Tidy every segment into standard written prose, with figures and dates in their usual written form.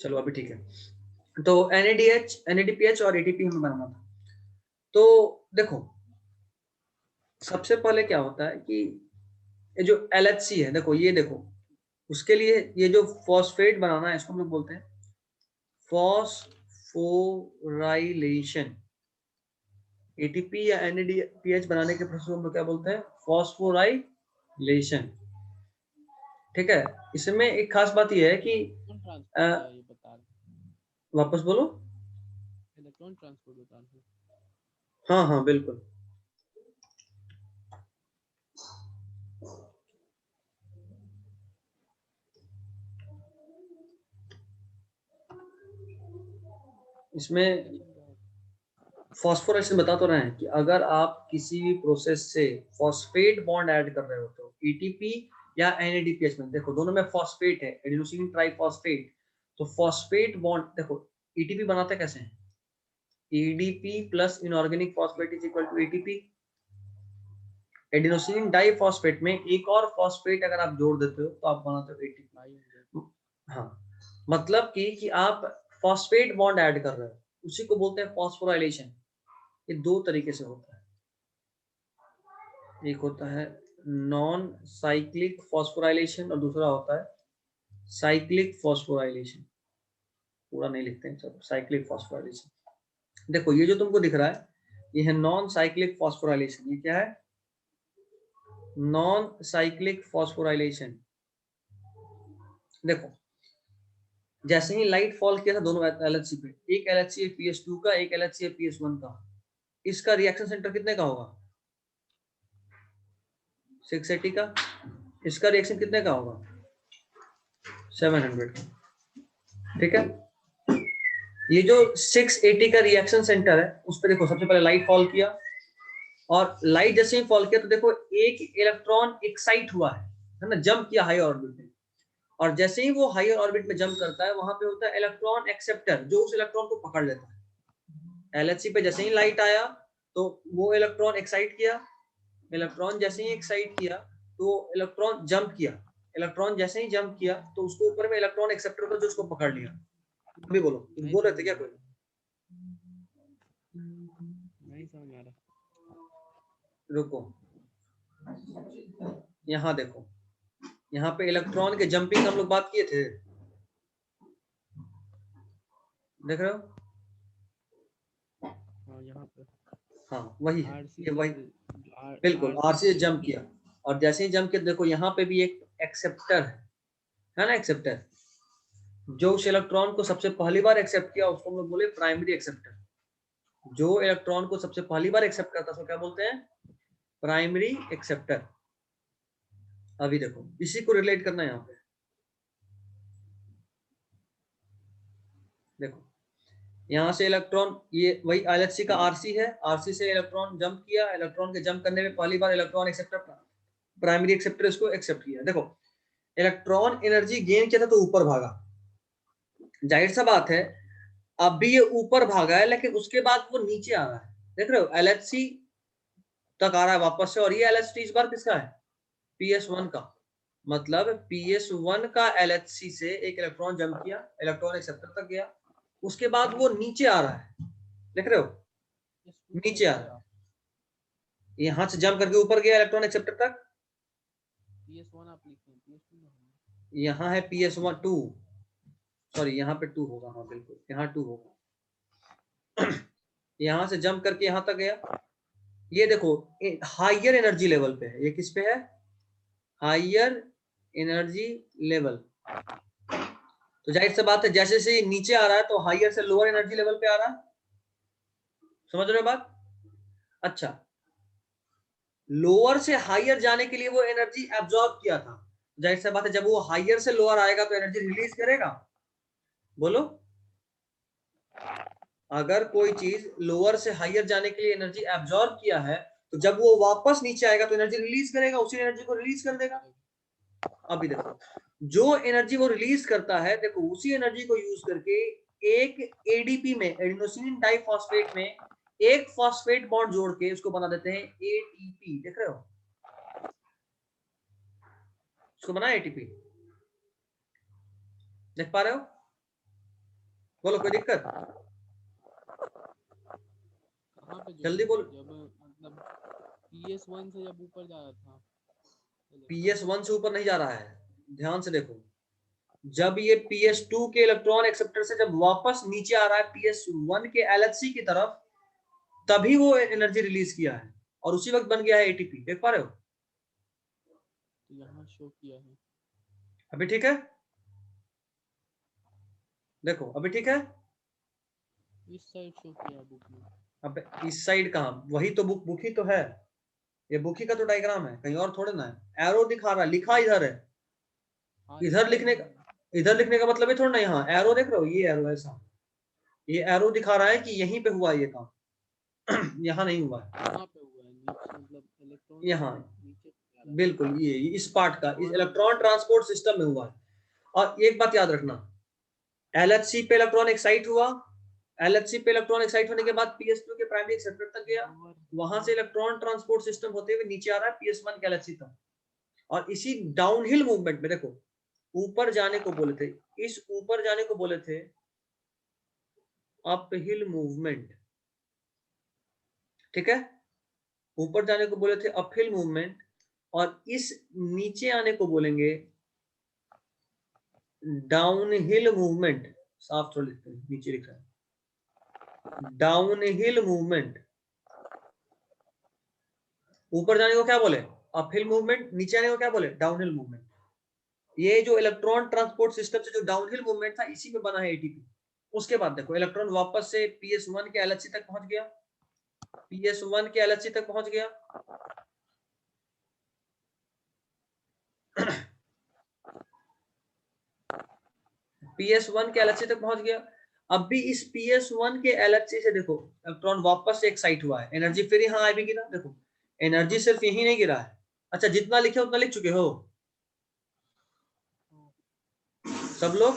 चलो अभी ठीक है। तो NADH, NADPH और ATP हमें बनाना था। तो देखो सबसे पहले क्या होता है कि ये जो LHC है, देखो ये देखो, उसके लिए ये जो फॉस्फेट बनाना है इसको हम लोग बोलते हैं फॉस्फोराइलेशन। ATP या NADPH बनाने के प्रोसेस को हम लोग क्या बोलते हैं? फॉस्फोराइलेशन। ठीक है, इसमें एक खास बात यह है कि इलेक्ट्रॉन ट्रांसपोर्ट क्या ये बता रहे? वापस बोलो। इलेक्ट्रॉन ट्रांसपोर्ट बता रहे? हाँ हाँ बिल्कुल। इसमें फॉस्फोराइलेशन बता तो रहे हैं कि अगर आप किसी भी प्रोसेस से फॉस्फेट बॉन्ड ऐड कर रहे हो तो ATP या NADPH में, देखो दोनों में फॉस्फेट है, एडिनोसिन ट्राइफॉस्फेट। तो फॉस्फेट बॉन्ड देखो ATP बनाते कैसे हैं? ADP plus inorganic phosphate is equal to ATP। Adenosine diphosphate में एक और फॉस्फेट अगर आप जोड़ देते हो तो आप बनाते हो ATP। हाँ, मतलब कि आप फॉस्फेट बॉन्ड ऐड कर रहे हो, उसी को बोलते हैं फॉस्फोराइलेशन। ये दो तरीके से होता है, एक होता है नॉन साइक्लिक फॉस्फोराइलेशन और दूसरा होता है साइक्लिक फॉस्फोराइलेशन। पूरा नहीं लिखते हैं, सब साइक्लिक फॉस्फोराइलेशन। देखो ये जो तुमको दिख रहा है ये है नॉन साइक्लिक फॉस्फोराइलेशन। ये क्या है? Non cyclic phosphorylation. देखो जैसे ही लाइट फॉल किया था दोनों LHC पे, एक LHC है PS2 का, एक LHC है PS1 का, इसका रिएक्शन सेंटर कितने का होगा? 680 का। इसका रिएक्शन कितने का होगा? 700 का। ठीक है, ये जो 680 का रिएक्शन सेंटर है उस पर देखो सबसे पहले लाइट फॉल किया, और लाइट जैसे ही फॉल किया तो देखो एक इलेक्ट्रॉन एक्साइट हुआ है ना, जंप किया हाई ऑर्बिट में। और जैसे ही वो हायर ऑर्बिट में जंप करता है वहां पे होता है इलेक्ट्रॉन एक्सेप्टर जो उस इलेक्ट्रॉन को पकड़ लेता है। LHC पे जैसे ही लाइट आया तो वो इलेक्ट्रॉन एक्साइट किया, इलेक्ट्रॉन जैसे ही एक्साइट किया तो इलेक्ट्रॉन जंप किया, इलेक्ट्रॉन जैसे ही जंप किया तो उसको ऊपर में इलेक्ट्रॉन एक्सेप्टर था जो उसको पकड़ लिया। अभी बोलो, नहीं बोल रहे थे समझ क्या आ कोई? रहा, नहीं समझ आ रहा। रुको, यहाँ देखो, यहाँ पे इलेक्ट्रॉन के जंपिंग हम लोग बात किए थे, देख रहे हो? हाँ यहाँ पे हाँ वही है, आरसी ये से वही, बिल्कुल आरसी RC से से जंप किया। और जैसे ही जंप किया देखो यहाँ पे भी एक एक्सेप्टर है ना, एक्सेप्टर जो उस इलेक्ट्रॉन को सबसे पहली बार एक्सेप्ट किया उसको हम लोग बोले प्राइमरी एक्सेप्टर। जो इलेक्ट्रॉन को सबसे पहली बार एक्सेप्ट करता है उसको क्या बोलते हैं? Primary acceptor. अभी देखो इसी को रिलेट करना है यहाँ पे। देखो यहाँ से इलेक्ट्रॉन, ये वही LHC का RC है, RC से इलेक्ट्रॉन जंप किया, इलेक्ट्रॉन के जंप करने में पहली बार इलेक्ट्रॉन एक्सेप्टर, प्राइमरी एक्सेप्टर इसको एक्सेप्ट किया। देखो इलेक्ट्रॉन एनर्जी गेन किया था तो ऊपर भागा, जाहिर सा बात है अब भी ये ऊपर भागा है, लेकिन उसके बाद वो नीचे आ रहा है, देख रहे हो? LHC तक आ रहा है वापस से, और ये LHC इस बार किसका है? PS1 का। मतलब PS1 का LHC से एक इलेक्ट्रॉन जंप किया, इलेक्ट्रॉन एक्सेप्टर तक गया, उसके बाद वो नीचे आ रहा है, देख रहे हो? नीचे आ रहा है, यहां से जंप करके ऊपर गया इलेक्ट्रॉन एक्सेप्टर तक, PS1 आप लिखते हैं, PS2 यहाँ है PS1 2, सॉरी यहाँ पे 2 होगा, हाँ बिल्कुल यहाँ 2 होगा। यहां से जंप करके यहां तक गया, ये देखो हाइयर एनर्जी लेवल पे है, ये किस पे है? Higher energy level. तो जाहिर सी बात है जैसे जैसे नीचे आ रहा है तो हाइयर से लोअर एनर्जी लेवल पे आ रहा है, समझ रहे हो बात? अच्छा, लोअर से हाइयर जाने के लिए वो एनर्जी एब्जॉर्ब किया था, जाहिर सी बात है जब वो हाइयर से लोअर आएगा तो एनर्जी रिलीज करेगा। बोलो, अगर कोई चीज लोअर से हाइयर जाने के लिए एनर्जी एब्जॉर्ब किया है तो जब वो वापस नीचे आएगा तो एनर्जी रिलीज करेगा, उसी एनर्जी को रिलीज कर देगा। अभी देखो जो एनर्जी वो रिलीज करता है, देखो उसी एनर्जी को यूज करके एक ADP में, एडिनोसिन डाइफॉस्फेट में एक फॉस्फेट बॉन्ड जोड़ के उसको बना देते हैं ATP, देख रहे हो? उसको बना ATP, देख पा रहे हो? बोलो कोई दिक्कत? कहाँ पे जल्दी बोलो। जब मतलब PS1 से जब ऊपर जा रहा था PS1 से ऊपर नहीं जा रहा है, ध्यान से देखो। जब ये PS2 के इलेक्ट्रॉन एक्सेप्टर से जब वापस नीचे आ रहा है PS1 के LHC की तरफ, तभी वो एनर्जी रिलीज किया है और उसी वक्त बन गया है ATP। देख पा रहे हो? तो यहाँ शो किया है। अभी ठीक है? देखो अभी ठीक है? इस साइड शो किया बुक में। अब इस साइड कहाँ? वही तो बुक ही तो है, ये बुक ही का तो डायग्राम है, कहीं और थोड़े ना है। एरो दिखा रहा है, लिखा इधर है। हाँ, इधर लिखने का, इधर लिखने का मतलब है थोड़ा ना, यहाँ एरो देख रहे हो, ये एरो ऐसा, ये एरो दिखा रहा है कि यहीं पे हुआ ये काम। यहाँ नहीं हुआ है, कहाँ पे हुआ है नीचे, मतलब इलेक्ट्रॉन यहाँ। नीचे जा रहा है। बिल्कुल ये इस पार्ट का, इस वहाँ पे इलेक्ट्रॉन ट्रांसपोर्ट सिस्टम में हुआ है। और एक बात याद रखना, LHC पे इलेक्ट्रॉन एक्साइट हुआ, LHC पे इलेक्ट्रॉन एक्साइट होने के बाद PS2 के प्राइमरी एक्सेप्टर तक गया, वहां से इलेक्ट्रॉन ट्रांसपोर्ट सिस्टम होते हुए नीचे आ रहा है PS1 के LHC तक। और इसी डाउनहिल मूवमेंट में देखो, ऊपर जाने को बोले थे, इस ऊपर जाने को बोले थे अपहिल मूवमेंट, ठीक है? ऊपर जाने को बोले थे अपहिल मूवमेंट, और इस नीचे आने को बोलेंगे डाउनहिल मूवमेंट। साफ थोड़ा लिखते हैं, नीचे लिख रहा है डाउनहिल मूवमेंट। ऊपर जाने को क्या बोले? Uphill movement. नीचे आने को क्या बोले? Downhill movement. ये जो इलेक्ट्रॉन ट्रांसपोर्ट सिस्टम से जो डाउनहिल मूवमेंट था, इसी में बना है ATP। उसके बाद देखो इलेक्ट्रॉन वापस से PS1 के LHC तक पहुंच गया, PS1 के LHC तक पहुंच गया। PS1 के LHC तक पहुंच गया। अब भी इस PS1 के LHC से देखो इलेक्ट्रॉन वापस से एक्साइट हुआ है, एनर्जी फिर यहाँ आ भी गिरा। देखो एनर्जी सिर्फ यही नहीं गिरा है। अच्छा, जितना लिखे उतना लिख चुके हो सब लोग?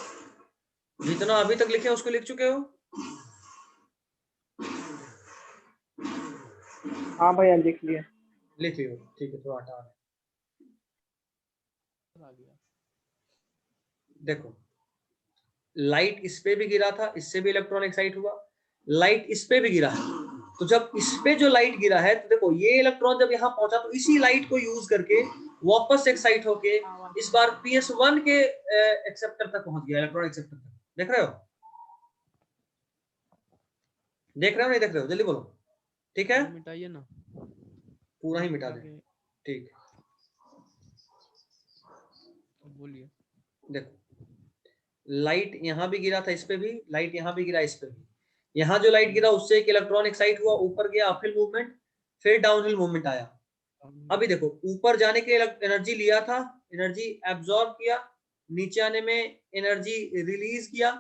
जितना अभी तक लिखे उसको लिख चुके हो? हाँ भैया लिख लिया। लिख लियो, ठीक है। तो हटा आ गया। देखो लाइट इस पे भी गिरा था, इससे भी इलेक्ट्रॉन एक्साइट हुआ, लाइट इस पे भी गिरा है। तो जब इस पे जो लाइट गिरा है, तो देखो ये इलेक्ट्रॉन जब यहाँ पहुंचा तो इसी लाइट को यूज करके वापस एक्साइट होके इस बार PS1 के एक्सेप्टर तक पहुंच गया, इलेक्ट्रॉन एक्सेप्टर तक। देख रहे हो? देख रहे हो नहीं देख रहे हो? जल्दी बोलो। ठीक है, मिटाइए ना, पूरा ही मिटा दे। ठीक, बोलिए। देखो लाइट यहाँ भी गिरा था, इस पे भी लाइट, यहाँ भी गिरा, इस पे भी। यहाँ जो लाइट गिरा उससे एक इलेक्ट्रॉन एक्साइट हुआ, ऊपर गया अपहिल मूवमेंट, फिर डाउनहिल मूवमेंट आया। अभी देखो ऊपर जाने के एनर्जी लिया था, एनर्जी एब्जॉर्ब किया, नीचे आने में एनर्जी रिलीज किया,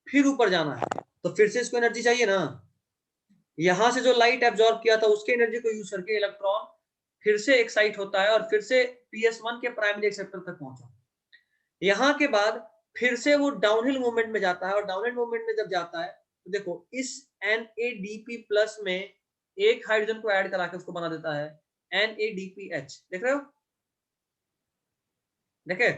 फिर ऊपर जाना है तो फिर से इसको एनर्जी चाहिए ना। यहां से जो लाइट एब्जॉर्ब किया था उसके एनर्जी को यूज करके इलेक्ट्रॉन फिर से एक्साइट होता है और फिर से PS1 के प्राइमरी एक्सेप्टर तक पहुंचा। यहां के बाद फिर से वो डाउनहिल मूवमेंट में जाता है, और डाउनहिल मूवमेंट में जब जाता है तो देखो इस NADP प्लस में एक हाइड्रोजन को ऐड करा के उसको बना देता है NADPH। देख रहे हो? देखे?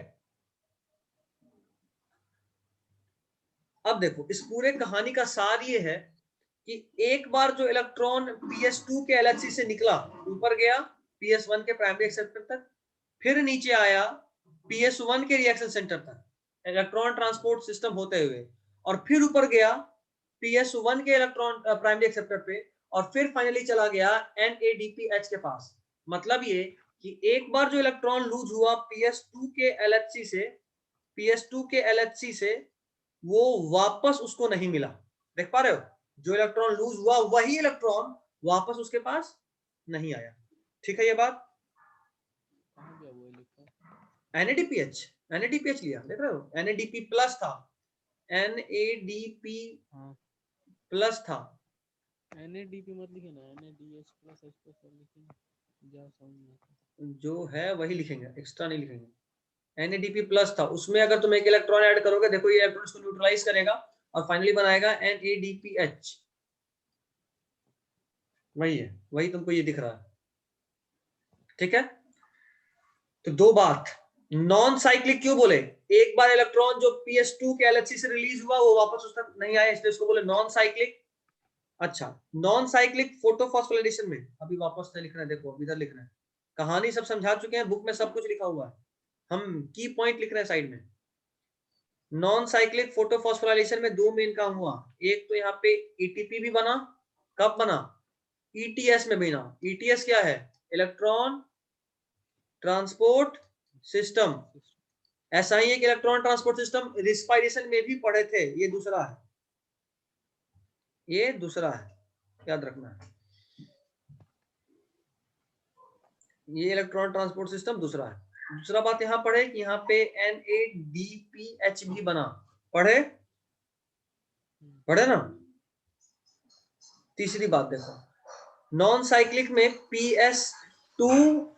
अब देखो इस पूरे कहानी का सार ये है कि एक बार जो इलेक्ट्रॉन PS2 के LHC से निकला, ऊपर गया PS1 के प्राइमरी एक्सेप्टर तक, फिर नीचे आया PS1 के रिएक्शन सेंटर तक इलेक्ट्रॉन ट्रांसपोर्ट सिस्टम होते हुए, और फिर ऊपर गया PS1 के इलेक्ट्रॉन प्राइमरी एक्सेप्टर पे, और फिर फाइनली चला गया NADPH के पास। मतलब ये कि एक बार जो इलेक्ट्रॉन लूज हुआ PS2 के LHC से, PS2 के LHC से वो वापस उसको नहीं मिला। देख पा रहे हो? जो इलेक्ट्रॉन लूज हुआ वही इलेक्ट्रॉन वापस उसके पास नहीं आया। ठीक है ये बात? कहाँ गया वो लिखा? NADPH, NADPH लिया, देख रहे हो? NADP प्लस था, NADP हाँ, प्लस था। NADP मत लिखे ना, NADH प्लस H प्लस लिखे ना, जा समझ में आता। जो है वही लिखेंगे, एक्स्ट्रा नहीं लिखेंगे। NADP प्लस था, उसमें अगर तुम एक इलेक्ट्रॉन ऐड करोगे, देखो ये इलेक्ट्रॉन को न्यूट्रलाइज करेगा और फाइनली बनाएगा NADPH। वही है, वही तुमको ये दिख रहा है। ठीक है? तो दो बात, नॉन साइक्लिक क्यों बोले? एक बार इलेक्ट्रॉन जो PS2 के LHC से रिलीज हुआ वो वापस उस तक नहीं आया, इसलिए इसको बोले नॉन साइक्लिक। अच्छा, नॉन साइक्लिक फोटोफॉस्फोराइलेशन में अभी वापस से लिख रहे हैं, देखो इधर लिख रहे हैं, कहानी सब समझा चुके हैं, बुक में सब कुछ लिखा हुआ है, हम की पॉइंट लिख रहे हैं साइड में। नॉन साइक्लिक फोटोफॉस्फोराइलेशन में दो मेन काम हुआ, एक तो यहाँ पे ETP भी बना, कब बना? ETS में बना। ETS क्या है? Electron transport system. ऐसा ही एक इलेक्ट्रॉन ट्रांसपोर्ट सिस्टम रिस्पायरेशन में भी पढ़े थे, ये दूसरा है, ये दूसरा है, याद रखना है, ये इलेक्ट्रॉन ट्रांसपोर्ट सिस्टम दूसरा है। दूसरा बात यहाँ पढ़े कि यहाँ पे NADPH भी बना, पढ़े पढ़े ना। तीसरी बात देखो, नॉन साइक्लिक में PS2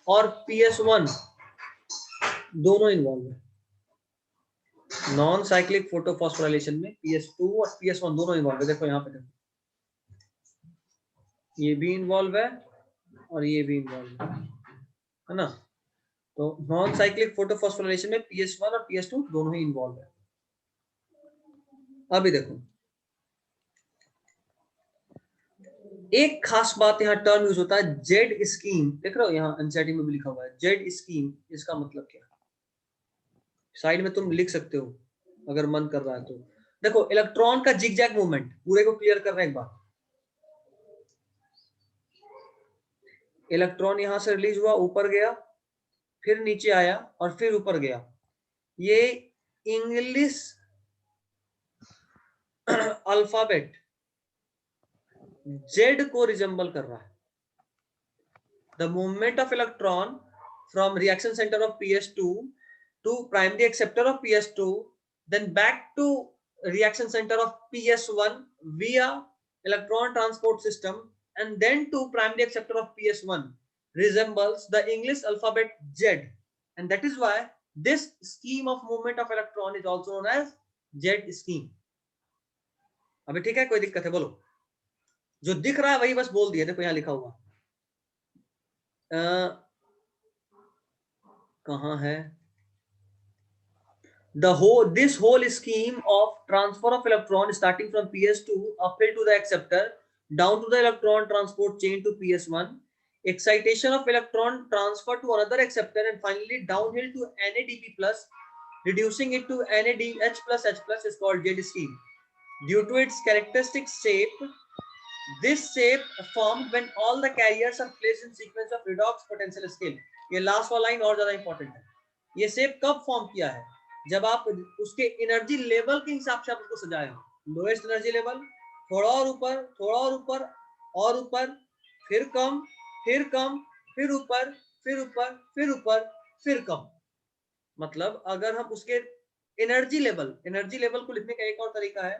और PS1 दोनों इन्वॉल्व है। नॉन साइक्लिक फोटोफॉस्फोराइलेशन में PS2 और PS1 दोनों इन्वॉल्व है। देखो यहाँ पे देखो, ये भी इन्वॉल्व है और ये भी इन्वॉल्व है ना। तो नॉन साइक्लिक फोटोफॉस्फोराइलेशन में PS1 और PS2 दोनों ही इन्वॉल्व है। अभी देखो, एक खास बात यहाँ टर्म यूज होता है जेड स्कीम, देख रहे हो यहाँ एनसीईआरटी में भी लिखा हुआ है जेड स्कीम। इसका मतलब क्या है? साइड में तुम लिख सकते हो अगर मन कर रहा है तो। देखो, इलेक्ट्रॉन का जिगजैग मूवमेंट, पूरे को क्लियर कर रहे हैं एक बार। इलेक्ट्रॉन यहां से रिलीज हुआ, ऊपर गया, फिर नीचे आया और फिर ऊपर गया। ये इंग्लिश अल्फाबेट जेड को रिजेंबल कर रहा है। The movement of electron from reaction centre of PS2 to primary acceptor of PS2, then back to reaction center of PS1 via electron transport system, and then to primary acceptor of PS1 resembles the English alphabet Z, and that is why this scheme of movement of electron is also known as Z scheme. अभी ठीक है, कोई दिक्कत है? बोलो, जो दिख रहा है वही बस बोल दिया। देखो यहाँ लिखा हुआ, कहाँ है? This whole scheme of transfer of electron starting from PS2 uphill to the acceptor, down to the electron transport chain to PS1, excitation of electron transfer to another acceptor, and finally downhill to NADP plus, reducing it to NADH plus H plus is called Z scheme. Due to its characteristic shape, this shape formed when all the carriers are placed in sequence of redox potential scale. ये last वाला line और ज्यादा important है। ये shape कब form किया है? जब आप उसके एनर्जी लेवल के हिसाब से आप उसको सजाए हो। लोएस्ट एनर्जी लेवल, थोड़ा और ऊपर, थोड़ा और ऊपर, और ऊपर, फिर कम, फिर कम, फिर ऊपर, फिर ऊपर, फिर ऊपर, फिर कम। मतलब अगर हम उसके एनर्जी लेवल को लिखने का एक और तरीका है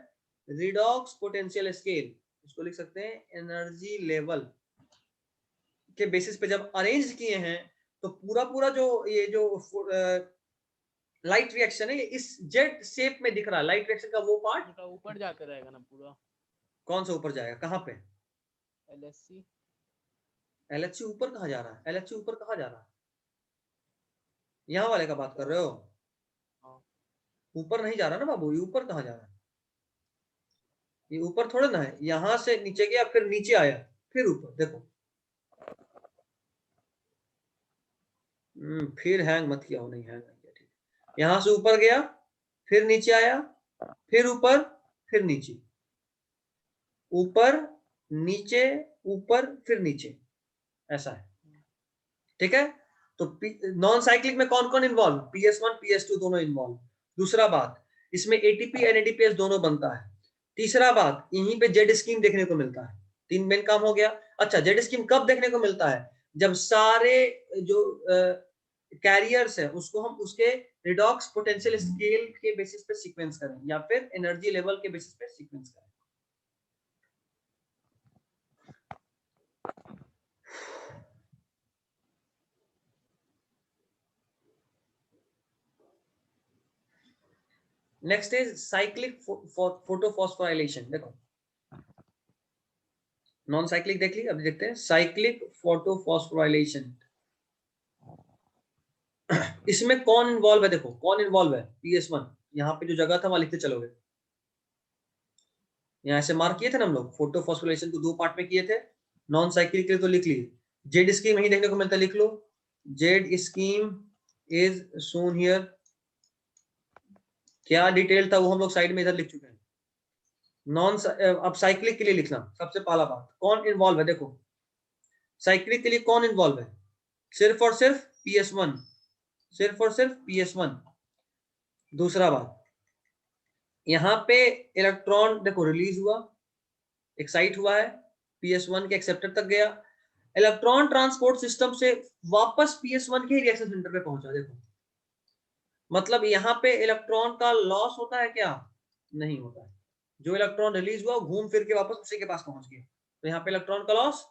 रिडॉक्स पोटेंशियल स्केल। इसको लिख सकते हैं एनर्जी लेवल के बेसिस पे जब अरेंज किए हैं तो पूरा जो ये जो लाइट रिएक्शन है ये इस जेट शेप में दिख रहा है। लाइट रिएक्शन का वो पार्ट ऊपर जाकर रहेगा ना पूरा। कौन सा ऊपर जाएगा? कहाँ पे? LHC। LHC ऊपर कहाँ जा रहा है? LHC ऊपर कहाँ जा रहा है? यहाँ वाले का बात कर रहे हो? ऊपर नहीं जा रहा ना बाबू, ये ऊपर कहाँ जा रहा है? ये ऊपर थोड़ा ना है, यहां से नीचे गया, फिर नीचे आया, फिर ऊपर। देखो फिर हैंग मत किया हो, नहीं हैंग नहीं किया, ठीक। यहां से ऊपर गया, फिर नीचे आया, फिर ऊपर, फिर नीचे, ऊपर नीचे, ऊपर फिर नीचे, ऐसा है, ठीक है। तो नॉन साइक्लिक में कौन कौन इन्वॉल्व? PS1 PS2 दोनों इन्वॉल्व। दूसरा बात, इसमें ATP NADPH दोनों बनता है। तीसरा बात, यहीं पे जेड स्कीम देखने को मिलता है। तीन मेन काम हो गया। अच्छा, जेड स्कीम कब देखने को मिलता है? जब सारे जो कैरियर्स है उसको हम उसके रिडॉक्स पोटेंशियल स्केल के बेसिस पे सीक्वेंस करें या फिर एनर्जी लेवल के बेसिस पे सीक्वेंस करें। Next is cyclic photophosphorylation. देखो, नॉन साइक्लिक देख ली, अभी देखते हैं साइक्लिक फोटोफॉस्फोराइलेशन। इसमें कौन इन्वॉल्व है, देखो कौन इन्वॉल्व है, PS1। यहाँ पे जो जगह था वहां लिखते चलोगे, यहाँ ऐसे मार्क किए थे ना हम लोग, फोटो फॉस्फोराइलेशन को 2 पार्ट में किए थे, नॉन साइक्लिक के लिए तो लिख लिए। जेड स्कीम यही देखने को मिलता है, लिख लो Z scheme is shown here. क्या डिटेल था वो हम लोग साइड में इधर लिख चुके हैं। नॉन अब साइक्लिक के लिए लिखना, सबसे पहला बात कौन इन्वॉल्व है, देखो साइक्लिक के लिए कौन इन्वॉल्व है, सिर्फ और सिर्फ PS1, सिर्फ और सिर्फ PS1। दूसरा बात, यहाँ पे इलेक्ट्रॉन देखो रिलीज हुआ, एक्साइट हुआ है, PS1 के एक्सेप्टर तक गया, इलेक्ट्रॉन ट्रांसपोर्ट सिस्टम से वापस PS1 के रिएक्शन सेंटर पे पहुंचा। देखो मतलब यहाँ पे इलेक्ट्रॉन का लॉस होता है क्या, नहीं होता है। जो इलेक्ट्रॉन रिलीज हुआ घूम फिर के वापस उसी के पास पहुंच गया, तो यहाँ पे इलेक्ट्रॉन का लॉस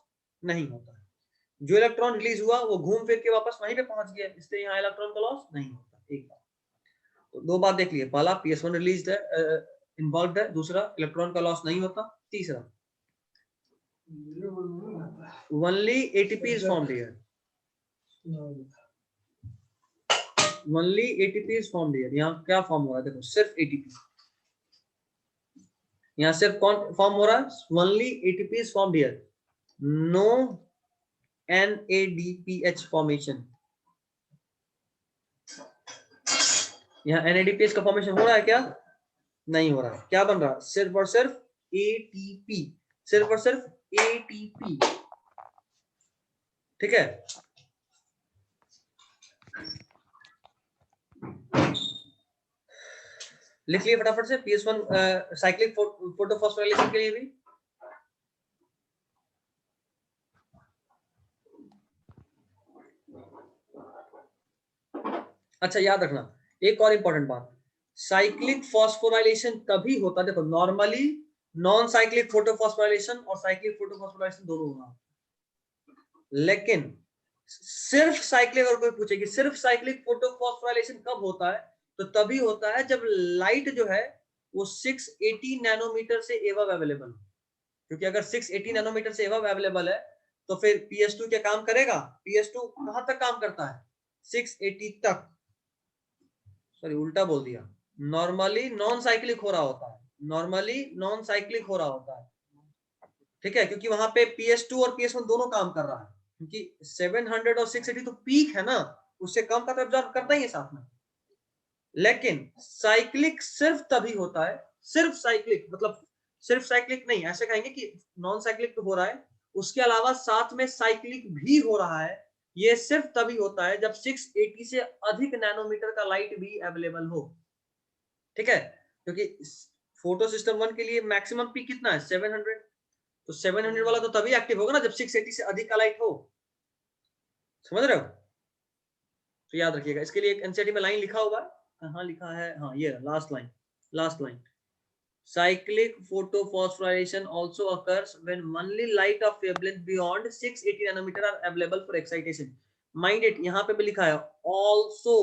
नहीं होता है। जो इलेक्ट्रॉन रिलीज हुआ वो घूम फिर के वापस वहीं पे पहुंच गया, इसलिए यहाँ इलेक्ट्रॉन का लॉस नहीं होता। एक बात, तो 2 बात देख लिए, पहला PS1 रिलीज है, इन्वॉल्व है, दूसरा इलेक्ट्रॉन का लॉस नहीं होता, तीसरा only ATP is formed here, only ATP is formed here। यहाँ क्या फॉर्म हो रहा है, देखो सिर्फ ATP, यहाँ सिर्फ कौन फॉर्म हो रहा है, only ATP is formed here, no NADPH formation. यहाँ NADPH का फॉर्मेशन हो रहा है क्या, नहीं हो रहा है। क्या बन रहा है, सिर्फ और सिर्फ ATP, सिर्फ और सिर्फ ATP, ठीक है। लिख लिए फटाफट से PS1 साइक्लिक फोटोफॉस्फोराइलेशन के लिए भी। अच्छा याद रखना एक और इंपॉर्टेंट बात, साइक्लिक फॉस्फोराइलेशन तभी होता है, देखो नॉर्मली नॉन साइक्लिक फोटोफॉस्फोराइलेशन और साइक्लिक फोटोफॉस्फोराइलेशन दोनों होगा, लेकिन सिर्फ साइक्लिक, अगर कोई पूछे कि सिर्फ साइक्लिक फोटोफॉस्फोराइलेशन कब होता है, तो तभी होता है जब लाइट जो है वो 680 नैनोमीटर से एबव अवेलेबल हो। क्योंकि अगर 680 नैनोमीटर से एबव अवेलेबल है तो फिर PS2 क्या काम करेगा, PS2 कहां तक काम करता है, 680 तक, सॉरी उल्टा बोल दिया, नॉर्मली नॉन साइक्लिक हो रहा होता है, नॉर्मली नॉन साइक्लिक हो रहा होता है, ठीक है, क्योंकि वहां पे PS2 और PS1 दोनों काम कर रहा है, क्योंकि 700 और 680 तो पीक है ना, उससे कम का तो एब्जॉर्ब करता ही है साथ में। लेकिन साइक्लिक सिर्फ तभी होता है, सिर्फ साइक्लिक मतलब सिर्फ साइक्लिक नहीं, ऐसे कहेंगे कि नॉन साइक्लिक तो हो रहा है, उसके अलावा साथ में साइक्लिक भी हो रहा है, ये सिर्फ तभी होता है जब 680 से अधिक नैनोमीटर का लाइट भी अवेलेबल हो, ठीक है। क्योंकि फोटो सिस्टम 1 के लिए मैक्सिमम पीक कितना है, 700, तो 700 वाला तो तभी एक्टिव होगा ना जब 680 से अधिक का लाइट हो, समझ रहे हो। तो याद रखिएगा, इसके लिए एक एनसीईआरटी में लाइन लिखा हुआ है, कहाँ लिखा है, हाँ ये last line, last line, cyclic photophosphoration also occurs when only light of wavelength beyond 680 nanometer are available for excitation। Mind it, यहाँ पे भी लिखा है also,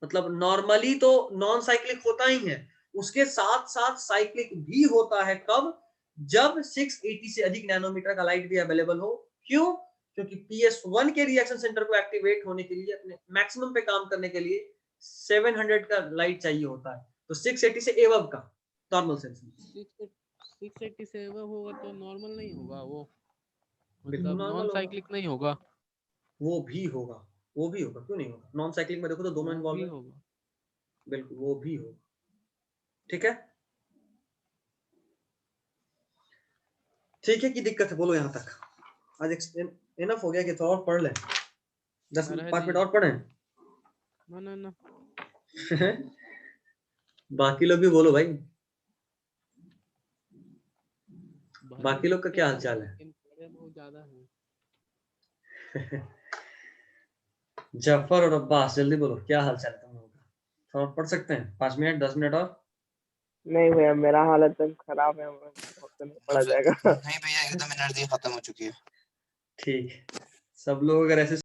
मतलब नॉर्मली तो नॉन साइक्लिक होता ही है, उसके साथ साथ साइक्लिक भी होता है, कब, जब 680 से अधिक नैनोमीटर का लाइट भी अवेलेबल हो। क्यों, क्योंकि PS1 के रिएक्शन सेंटर को एक्टिवेट होने के लिए, अपने मैक्सिमम पे काम करने के लिए 700 का लाइट चाहिए होता है, तो 680 से एबव का नॉर्मल सेंस में। 680 से एबव होगा तो नॉर्मल नहीं होगा वो, बिल्कुल मतलब नॉर्मल नॉन होगा, साइक्लिक नहीं होगा। वो भी होगा, वो भी होगा, क्यों नहीं होगा, नॉन साइक्लिक में देखो तो दोनों वो इन्वॉल्व भी है, होगा। बिल्कुल वो भी होगा, ठीक है। ठीक है, की दिक्कत है बोलो यहाँ तक, आज इनफ हो गया कि थोड़ा और पढ़ लें, 5 मिनट और पढ़ें। ना ना ना बाकी लोग भी बोलो भाई, भाई बाकी लोग का लिखते क्या तो हाल चाल हैं, है। लेकिन पढ़े बहुत ज्यादा है। जफर और अब्बास जल्दी बोलो क्या हाल चाल है तुम लोगों का, थोड़ा पढ़ सकते हैं 5 मिनट 10 मिनट और। नहीं भैया, मेरा हालत एकदम खराब है, वक्त नहीं पड़ा जाएगा। नहीं भैया, एकदम एनर्जी खत्म हो चुकी है। ठीक, सब लोग अगर ऐसे